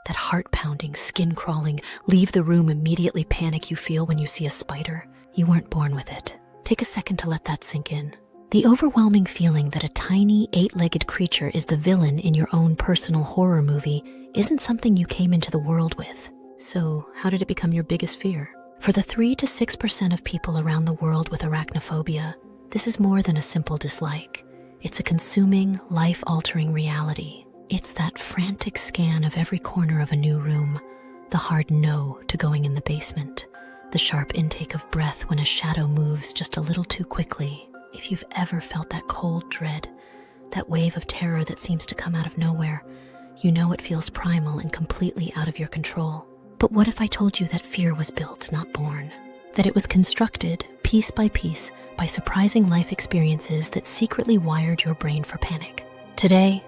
That heart-pounding, skin-crawling, leave the room immediately panic you feel when you see a spider. You weren't born with it. Take a second to let that sink in. The overwhelming feeling that a tiny, 8-legged creature is the villain in your own personal horror movie isn't something you came into the world with. So, how did it become your biggest fear? For the 3 to 6% of people around the world with arachnophobia, this is more than a simple dislike. It's a consuming, life-altering reality. It's that frantic scan of every corner of a new room, the hard no to going in the basement, the sharp intake of breath when a shadow moves just a little too quickly. If you've ever felt that cold dread, that wave of terror that seems to come out of nowhere, you know it feels primal and completely out of your control. But what if I told you that fear was built, not born? That it was constructed, piece by piece, by surprising life experiences that secretly wired your brain for panic? Today,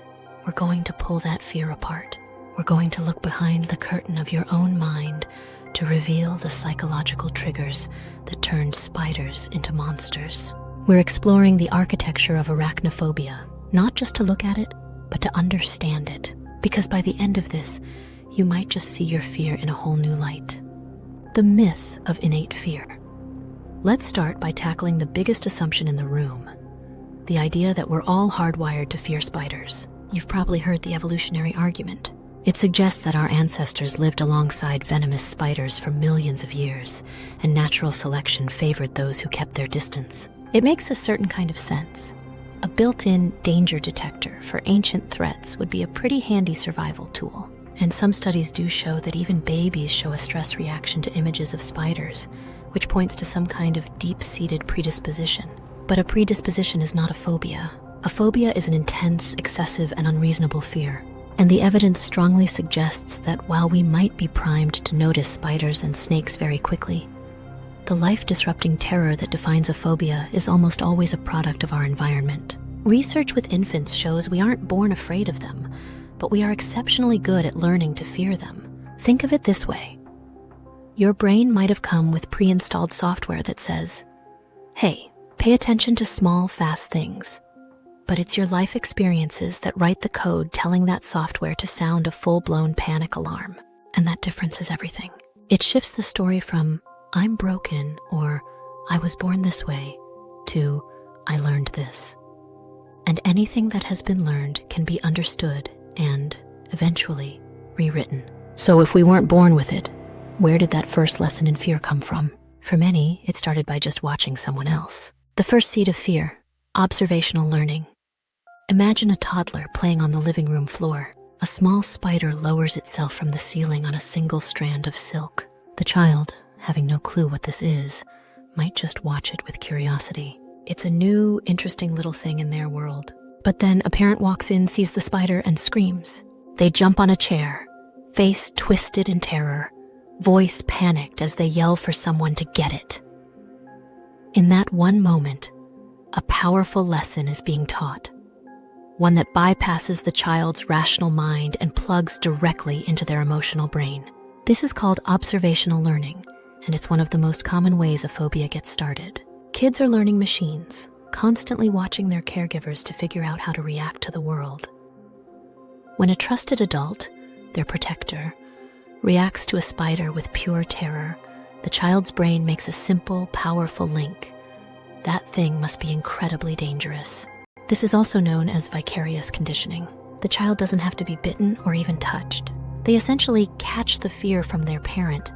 we're going to pull that fear apart. We're going to look behind the curtain of your own mind to reveal the psychological triggers that turned spiders into monsters. We're exploring the architecture of arachnophobia, not just to look at it, but to understand it. Because by the end of this, you might just see your fear in a whole new light. The myth of innate fear. Let's start by tackling the biggest assumption in the room, the idea that we're all hardwired to fear spiders. You've probably heard the evolutionary argument. It suggests that our ancestors lived alongside venomous spiders for millions of years, and natural selection favored those who kept their distance. It makes a certain kind of sense. A built-in danger detector for ancient threats would be a pretty handy survival tool. And some studies do show that even babies show a stress reaction to images of spiders, which points to some kind of deep-seated predisposition. But a predisposition is not a phobia. A phobia is an intense, excessive, and unreasonable fear. And the evidence strongly suggests that while we might be primed to notice spiders and snakes very quickly, the life-disrupting terror that defines a phobia is almost always a product of our environment. Research with infants shows we aren't born afraid of them, but we are exceptionally good at learning to fear them. Think of it this way. Your brain might have come with pre-installed software that says, "Hey, pay attention to small, fast things." But it's your life experiences that write the code telling that software to sound a full-blown panic alarm. And that difference is everything. It shifts the story from, "I'm broken," or "I was born this way," to "I learned this." And anything that has been learned can be understood and, eventually, rewritten. So if we weren't born with it, where did that first lesson in fear come from? For many, it started by just watching someone else. The first seed of fear, observational learning. Imagine a toddler playing on the living room floor. A small spider lowers itself from the ceiling on a single strand of silk. The child, having no clue what this is, might just watch it with curiosity. It's a new, interesting little thing in their world. But then a parent walks in, sees the spider, and screams. They jump on a chair, face twisted in terror, voice panicked as they yell for someone to get it. In that one moment, a powerful lesson is being taught. One that bypasses the child's rational mind and plugs directly into their emotional brain. This is called observational learning, and it's one of the most common ways a phobia gets started. Kids are learning machines, constantly watching their caregivers to figure out how to react to the world. When a trusted adult, their protector, reacts to a spider with pure terror, the child's brain makes a simple, powerful link. That thing must be incredibly dangerous. This is also known as vicarious conditioning. The child doesn't have to be bitten or even touched. They essentially catch the fear from their parent,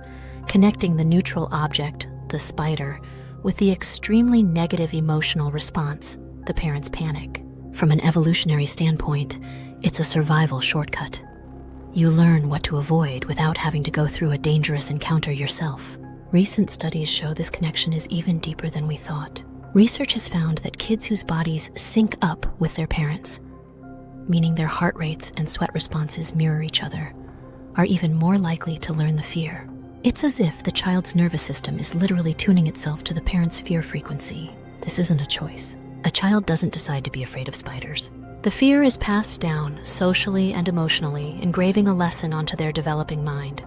connecting the neutral object, the spider, with the extremely negative emotional response, the parent's panic. From an evolutionary standpoint, it's a survival shortcut. You learn what to avoid without having to go through a dangerous encounter yourself. Recent studies show this connection is even deeper than we thought. Research has found that kids whose bodies sync up with their parents, meaning their heart rates and sweat responses mirror each other, are even more likely to learn the fear. It's as if the child's nervous system is literally tuning itself to the parent's fear frequency. This isn't a choice. A child doesn't decide to be afraid of spiders. The fear is passed down socially and emotionally, engraving a lesson onto their developing mind.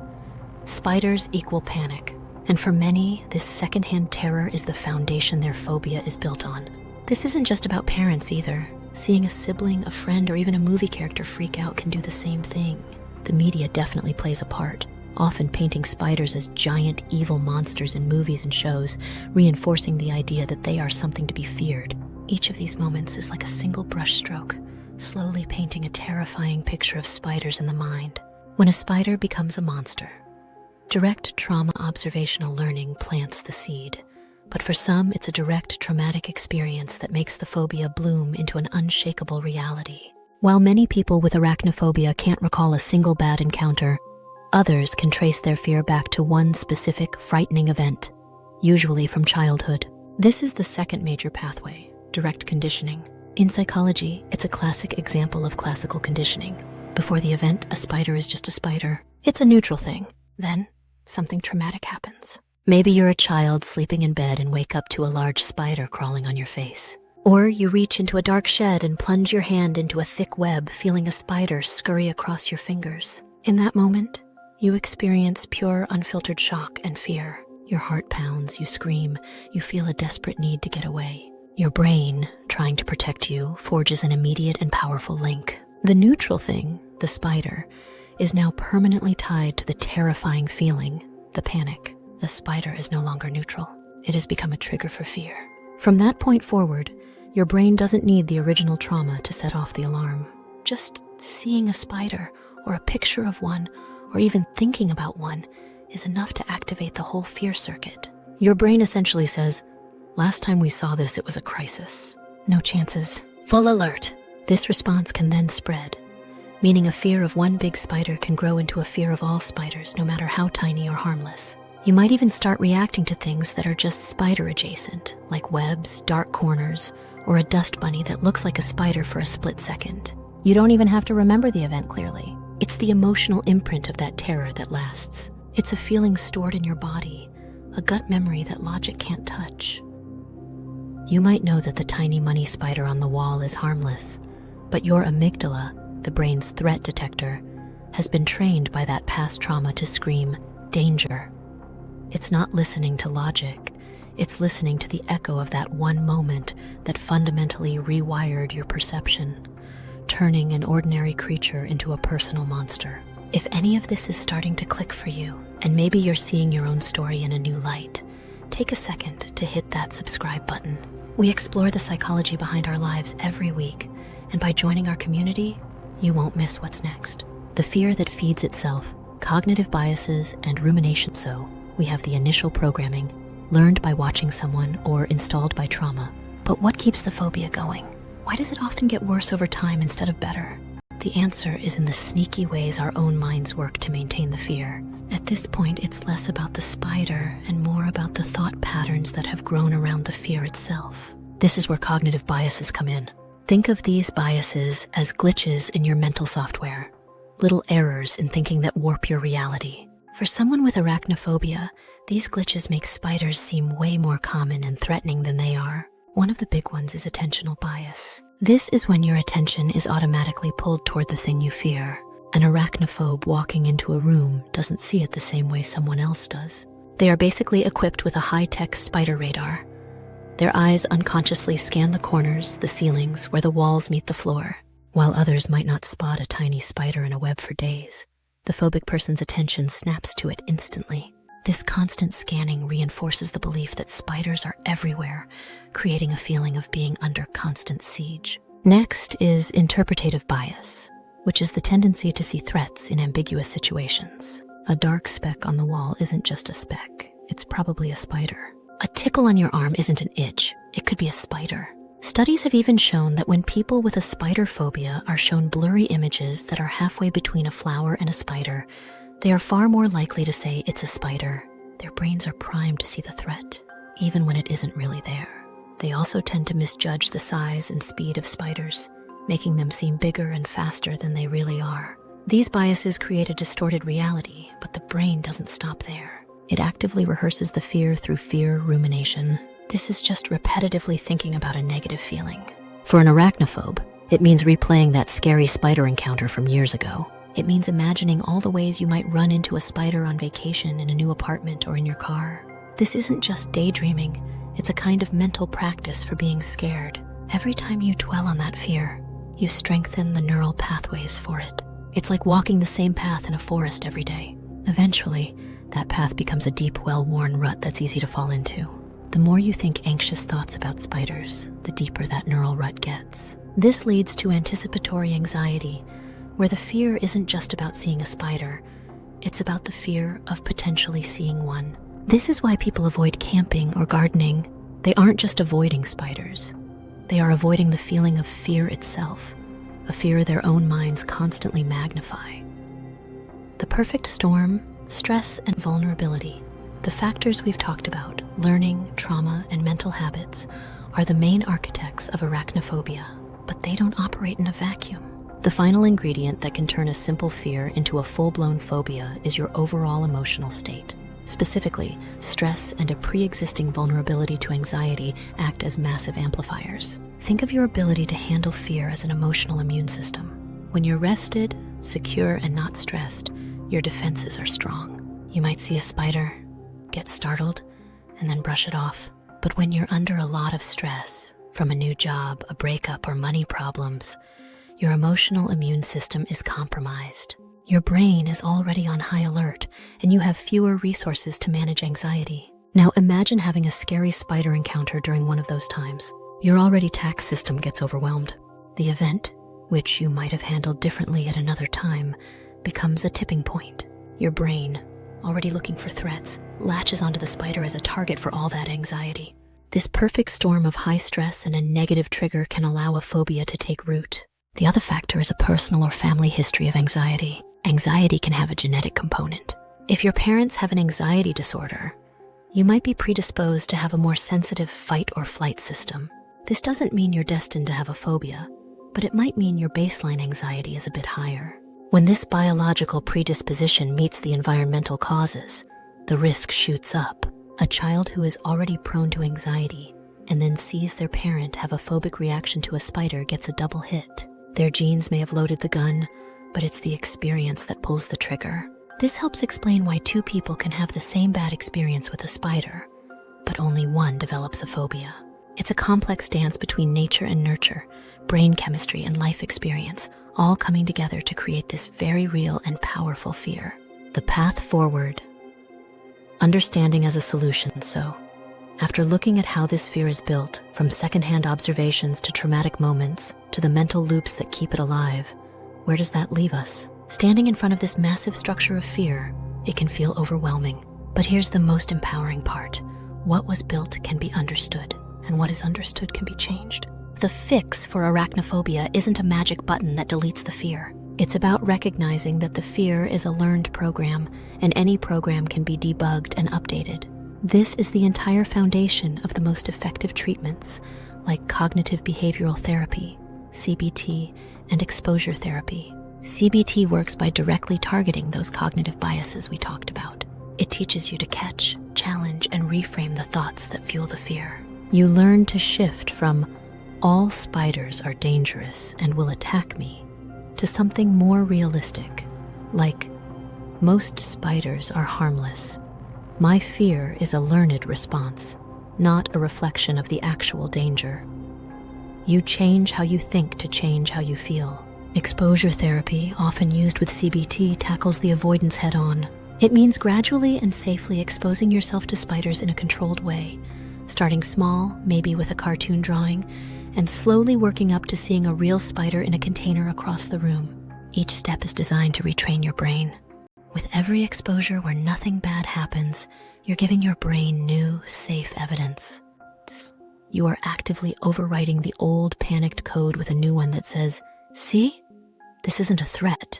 Spiders equal panic. And for many, this secondhand terror is the foundation their phobia is built on. This isn't just about parents either. Seeing a sibling, a friend, or even a movie character freak out can do the same thing. The media definitely plays a part, often painting spiders as giant evil monsters in movies and shows, reinforcing the idea that they are something to be feared. Each of these moments is like a single brushstroke, slowly painting a terrifying picture of spiders in the mind. When a spider becomes a monster, direct trauma observational learning plants the seed. But for some, it's a direct traumatic experience that makes the phobia bloom into an unshakable reality. While many people with arachnophobia can't recall a single bad encounter, others can trace their fear back to one specific, frightening event, usually from childhood. This is the second major pathway, direct conditioning. In psychology, it's a classic example of classical conditioning. Before the event, a spider is just a spider. It's a neutral thing. Then, something traumatic happens. Maybe you're a child sleeping in bed and wake up to a large spider crawling on your face. Or you reach into a dark shed and plunge your hand into a thick web, feeling a spider scurry across your fingers. In that moment, you experience pure, unfiltered shock and fear. Your heart pounds, you scream, you feel a desperate need to get away. Your brain, trying to protect you, forges an immediate and powerful link. The neutral thing, the spider, is now permanently tied to the terrifying feeling, the panic. The spider is no longer neutral. It has become a trigger for fear. From that point forward, your brain doesn't need the original trauma to set off the alarm. Just seeing a spider, or a picture of one, or even thinking about one, is enough to activate the whole fear circuit. Your brain essentially says, "Last time we saw this, it was a crisis. No chances. Full alert." This response can then spread, meaning a fear of one big spider can grow into a fear of all spiders, no matter how tiny or harmless. You might even start reacting to things that are just spider adjacent, like webs, dark corners, or a dust bunny that looks like a spider for a split second. You don't even have to remember the event clearly. It's the emotional imprint of that terror that lasts. It's a feeling stored in your body, a gut memory that logic can't touch. You might know that the tiny money spider on the wall is harmless, but your amygdala, the brain's threat detector, has been trained by that past trauma to scream, "Danger." It's not listening to logic, it's listening to the echo of that one moment that fundamentally rewired your perception, turning an ordinary creature into a personal monster. If any of this is starting to click for you, and maybe you're seeing your own story in a new light, take a second to hit that subscribe button. We explore the psychology behind our lives every week, and by joining our community, you won't miss what's next. The fear that feeds itself, cognitive biases, and rumination. So, we have the initial programming, learned by watching someone or installed by trauma. But what keeps the phobia going? Why does it often get worse over time instead of better? The answer is in the sneaky ways our own minds work to maintain the fear. At this point, it's less about the spider and more about the thought patterns that have grown around the fear itself. This is where cognitive biases come in. Think of these biases as glitches in your mental software, little errors in thinking that warp your reality. For someone with arachnophobia, these glitches make spiders seem way more common and threatening than they are. One of the big ones is attentional bias. This is when your attention is automatically pulled toward the thing you fear. An arachnophobe walking into a room doesn't see it the same way someone else does. They are basically equipped with a high-tech spider radar. Their eyes unconsciously scan the corners, the ceilings, where the walls meet the floor. While others might not spot a tiny spider in a web for days, the phobic person's attention snaps to it instantly. This constant scanning reinforces the belief that spiders are everywhere, creating a feeling of being under constant siege. Next is interpretative bias, which is the tendency to see threats in ambiguous situations. A dark speck on the wall isn't just a speck, it's probably a spider. A tickle on your arm isn't an itch, it could be a spider. Studies have even shown that when people with a spider phobia are shown blurry images that are halfway between a flower and a spider, they are far more likely to say it's a spider. Their brains are primed to see the threat, even when it isn't really there. They also tend to misjudge the size and speed of spiders, making them seem bigger and faster than they really are. These biases create a distorted reality, but the brain doesn't stop there. It actively rehearses the fear through fear rumination. This is just repetitively thinking about a negative feeling. For an arachnophobe, it means replaying that scary spider encounter from years ago. It means imagining all the ways you might run into a spider on vacation in a new apartment or in your car. This isn't just daydreaming, it's a kind of mental practice for being scared. Every time you dwell on that fear, you strengthen the neural pathways for it. It's like walking the same path in a forest every day. Eventually, that path becomes a deep, well-worn rut that's easy to fall into. The more you think anxious thoughts about spiders, the deeper that neural rut gets. This leads to anticipatory anxiety, where the fear isn't just about seeing a spider, it's about the fear of potentially seeing one. This is why people avoid camping or gardening. They aren't just avoiding spiders. They are avoiding the feeling of fear itself, a fear their own minds constantly magnify. The perfect storm, stress and vulnerability, the factors we've talked about, learning, trauma, and mental habits, are the main architects of arachnophobia, but they don't operate in a vacuum. The final ingredient that can turn a simple fear into a full-blown phobia is your overall emotional state. Specifically, stress and a pre-existing vulnerability to anxiety act as massive amplifiers. Think of your ability to handle fear as an emotional immune system. When you're rested, secure, and not stressed, your defenses are strong. You might see a spider, get startled, and then brush it off. But when you're under a lot of stress, from a new job, a breakup, or money problems, your emotional immune system is compromised. Your brain is already on high alert, and you have fewer resources to manage anxiety. Now imagine having a scary spider encounter during one of those times. Your already taxed system gets overwhelmed. The event, which you might have handled differently at another time, becomes a tipping point. Your brain, already looking for threats, latches onto the spider as a target for all that anxiety. This perfect storm of high stress and a negative trigger can allow a phobia to take root. The other factor is a personal or family history of anxiety. Anxiety can have a genetic component. If your parents have an anxiety disorder, you might be predisposed to have a more sensitive fight or flight system. This doesn't mean you're destined to have a phobia, but it might mean your baseline anxiety is a bit higher. When this biological predisposition meets the environmental causes, the risk shoots up. A child who is already prone to anxiety and then sees their parent have a phobic reaction to a spider gets a double hit. Their genes may have loaded the gun, but it's the experience that pulls the trigger. This helps explain why two people can have the same bad experience with a spider, but only one develops a phobia. It's a complex dance between nature and nurture, brain chemistry and life experience, all coming together to create this very real and powerful fear. The path forward. Understanding as a solution. So, after looking at how this fear is built, from secondhand observations to traumatic moments, to the mental loops that keep it alive, where does that leave us? Standing in front of this massive structure of fear, it can feel overwhelming. But here's the most empowering part. What was built can be understood, and what is understood can be changed. The fix for arachnophobia isn't a magic button that deletes the fear. It's about recognizing that the fear is a learned program, and any program can be debugged and updated. This is the entire foundation of the most effective treatments, like cognitive behavioral therapy, CBT, and exposure therapy. CBT works by directly targeting those cognitive biases we talked about. It teaches you to catch, challenge, and reframe the thoughts that fuel the fear. You learn to shift from "all spiders are dangerous and will attack me" to something more realistic, like "most spiders are harmless. My fear is a learned response, not a reflection of the actual danger." You change how you think to change how you feel. Exposure therapy, often used with CBT, tackles the avoidance head-on. It means gradually and safely exposing yourself to spiders in a controlled way, starting small, maybe with a cartoon drawing, and slowly working up to seeing a real spider in a container across the room. Each step is designed to retrain your brain. With every exposure where nothing bad happens, you're giving your brain new, safe evidence. You are actively overwriting the old, panicked code with a new one that says, "See? This isn't a threat."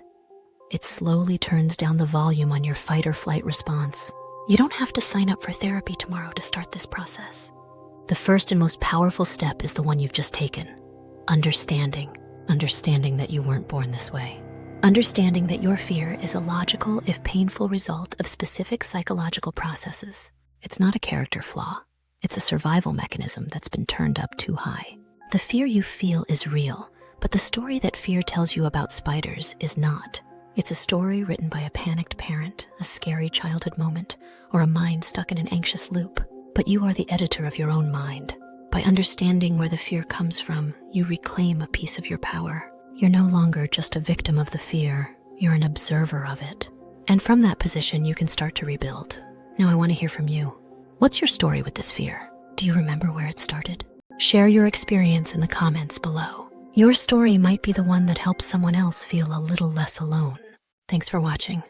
It slowly turns down the volume on your fight or flight response. You don't have to sign up for therapy tomorrow to start this process. The first and most powerful step is the one you've just taken. Understanding. Understanding that you weren't born this way. Understanding that your fear is a logical, if painful, result of specific psychological processes. It's not a character flaw. It's a survival mechanism that's been turned up too high. The fear you feel is real, but the story that fear tells you about spiders is not. It's a story written by a panicked parent, a scary childhood moment, or a mind stuck in an anxious loop. But you are the editor of your own mind. By understanding where the fear comes from, you reclaim a piece of your power. You're no longer just a victim of the fear. You're an observer of it. And from that position, you can start to rebuild. Now I want to hear from you. What's your story with this fear? Do you remember where it started? Share your experience in the comments below. Your story might be the one that helps someone else feel a little less alone. Thanks for watching.